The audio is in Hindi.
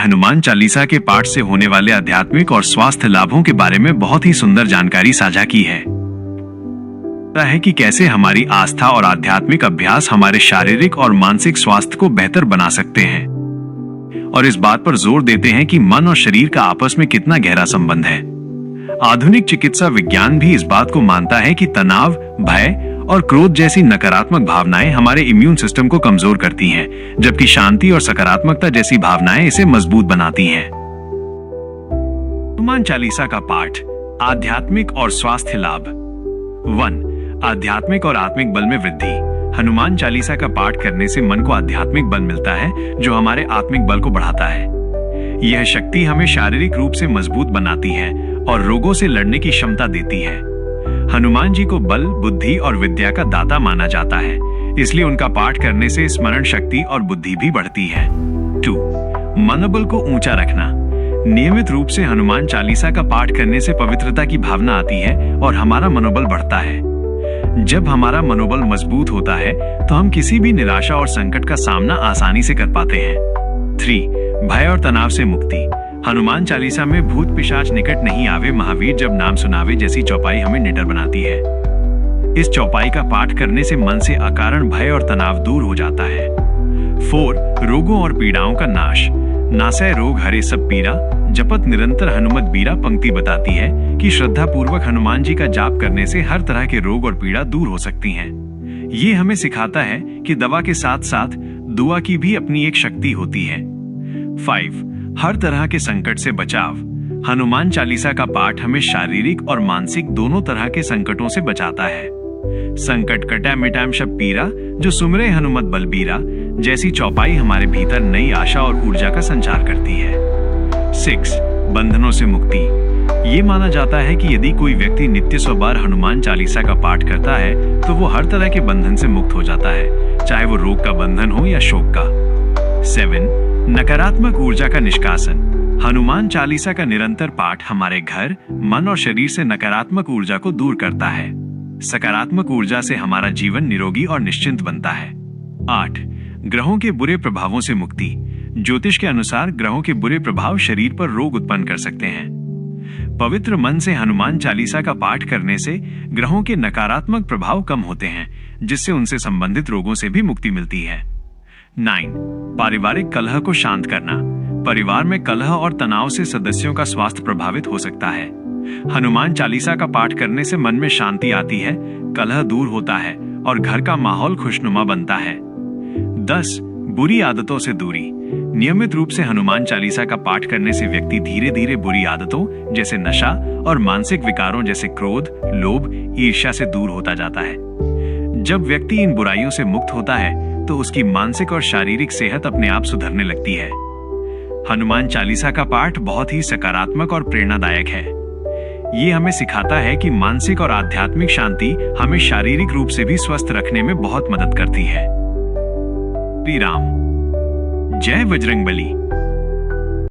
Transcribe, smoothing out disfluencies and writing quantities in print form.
हनुमान चालीसा के पाठ से होने वाले आध्यात्मिक और स्वास्थ्य लाभों के बारे में बहुत ही सुंदर जानकारी साझा की है कि कैसे हमारी आस्था और आध्यात्मिक अभ्यास हमारे शारीरिक और मानसिक स्वास्थ्य को बेहतर बना सकते हैं और इस बात पर जोर देते हैं कि मन और शरीर का आपस में कितना गहरा संबंध है। आधुनिक चिकित्सा विज्ञान भी इस बात को मानता है कि तनाव, भय और क्रोध जैसी नकारात्मक भावनाएं हमारे इम्यून सिस्टम को कमजोर करती हैं, जबकि शांति और सकारात्मकता जैसी भावनाएं इसे मजबूत बनाती हैं। हनुमान चालीसा का पाठ, आध्यात्मिक और स्वास्थ्य लाभ। 1. आध्यात्मिक और आत्मिक बल में वृद्धि। हनुमान चालीसा का पाठ करने से मन को आध्यात्मिक बल मिलता है, जो हमारे आत्मिक बल को बढ़ाता है। यह शक्ति हमें शारीरिक रूप से मजबूत बनाती है और रोगों से लड़ने की क्षमता देती है। हनुमान जी को बल, बुद्धि और विद्या का दाता माना जाता है, इसलिए उनका पाठ करने से स्मरण शक्ति और बुद्धि भी बढ़ती है। 2. मनोबल को ऊंचा रखना। नियमित रूप से हनुमान चालीसा का पाठ करने से पवित्रता की भावना आती है और हमारा मनोबल बढ़ता है। जब हमारा मनोबल मजबूत होता है तो हम किसी भी निराशा और संकट का सामना आसानी से कर पाते हैं। 3. भय और तनाव से मुक्ति। हनुमान चालीसा में भूत पिशाच निकट नहीं आवे, महावीर जब नाम सुनावे जैसी चौपाई हमें निडर बनाती है। इस चौपाई का पाठ करने से मन से अकारण भय और तनाव दूर हो जाता है। 4. रोगों और पीड़ाओं का नाश। नासै रोग हरे सब पीरा, जपत निरंतर हनुमत बीरा पंक्ति बताती है कि श्रद्धा पूर्वक हनुमान जी का जाप करने से हर तरह के रोग और पीड़ा दूर हो सकती हैं। ये हमें सिखाता है कि दवा के साथ साथ दुआ की भी अपनी एक शक्ति होती है। 5. हर तरह के संकट से बचाव। हनुमान चालीसा का पाठ हमें शारीरिक और मानसिक दोनों तरह के संकटों से बचाता है। संकट कटा मिटाम शब पीरा, जो सुमरे हनुमत बलबीरा जैसी चौपाई हमारे भीतर नई आशा और ऊर्जा का संचार करती है। 6. बंधनों से मुक्ति। ये माना जाता है कि यदि कोई व्यक्ति नित्य 100 बार हनुमान चालीसा का पाठ करता है तो वो हर तरह के बंधन से मुक्त हो जाता है, चाहे वो रोग का बंधन हो या शोक का। 7. नकारात्मक ऊर्जा का निष्कासन। हनुमान चालीसा का निरंतर पाठ हमारे घर, मन और शरीर से नकारात्मक ऊर्जा को दूर करता है। सकारात्मक ऊर्जा से हमारा जीवन निरोगी और निश्चिंत बनता है। 8. ग्रहों के बुरे प्रभावों से मुक्ति। ज्योतिष के अनुसार ग्रहों के बुरे प्रभाव शरीर पर रोग उत्पन्न कर सकते हैं। पवित्र मन से हनुमान चालीसा का पाठ करने से ग्रहों के नकारात्मक प्रभाव कम होते हैं, जिससे उनसे संबंधित रोगों से भी मुक्ति मिलती है। 9. पारिवारिक कलह को शांत करना। परिवार में कलह और तनाव से सदस्यों का स्वास्थ्य प्रभावित हो सकता है। हनुमान चालीसा का पाठ करने से मन में शांति आती है, कलह दूर होता है और घर का माहौल खुशनुमा बनता है। 10. बुरी आदतों से दूरी। नियमित रूप से हनुमान चालीसा का पाठ करने से व्यक्ति धीरे धीरे बुरी आदतों जैसे नशा और मानसिक विकारों जैसे क्रोध, लोभ, ईर्ष्या से दूर होता जाता है। जब व्यक्ति इन बुराइयों से मुक्त होता है तो उसकी मानसिक और शारीरिक सेहत अपने आप सुधरने लगती है। हनुमान चालीसा का पाठ बहुत ही सकारात्मक और प्रेरणादायक है। ये हमें सिखाता है कि मानसिक और आध्यात्मिक शांति हमें शारीरिक रूप से भी स्वस्थ रखने में बहुत मदद करती है। श्री राम। जय बजरंगबली।